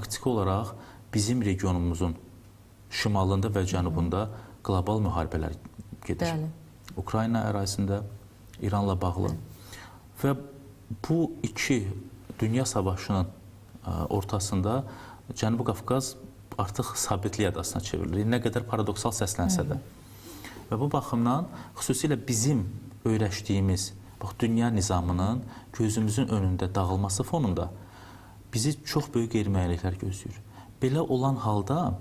Faktiki olaraq bizim regionumuzun şimalında və cənubunda qlobal müharibələr gedir. Bəli. Ukrayna ərazisində, İranla bağlı və bu iki dünya savaşının ortasında Cənubi Qafqaz artıq sabitlik adasına çevrilir. Nə qədər paradoksal səslənsə də. Və bu baxımdan xüsusilə bizim öyrəşdiyimiz dünya nizamının gözümüzün önündə dağılması fonunda bizi çox böyük qeyri-müəyyənliklər gözləyir. Belə olan halda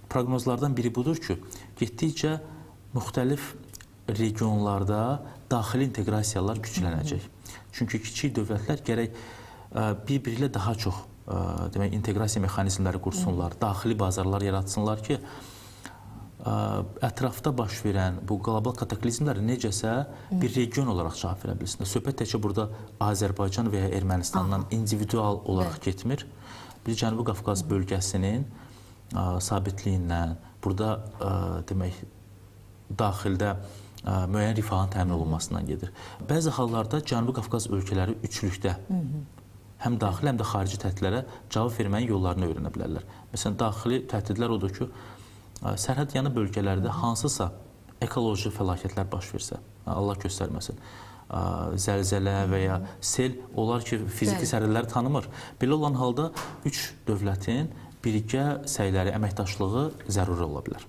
proqnozlardan biri budur ki, getdikcə müxtəlif regionlarda daxili inteqrasiyalar güclənəcək. Çünki kiçik dövlətlər gərək bir-biri ilə daha çox inteqrasiya mexanizmləri qursunlar, daxili bazarlar yaratsınlar ki, ətrafda baş verən bu qlobal kataklizmləri necəsə bir region olaraq cavab verə bilsinlər. Söhbət təkcə burada Azərbaycan və ya Ermənistandan individual olaraq getmir. Biz Cənubi Qafqaz bölgəsinin sabitliyindən, burada demək, daxildə müəyyən rifahın təmin olunmasından gedir. Bəzi hallarda Cənubi Qafqaz ölkələri üçlükdə həm daxili, həm də xarici təhdidlərə cavab verməyin yollarını öyrənə bilərlər. Məsələn, daxili təhdidlər odur ki, sərhəd yanı bölgələrdə hansısa ekoloji fəlakətlər baş versə, Allah göstərməsin, zəlzələ və ya sel, onlar ki, fiziki sərhədləri tanımır. Belə olan halda üç dövlətin birgə səyləri, əməkdaşlığı zəruri ola bilər.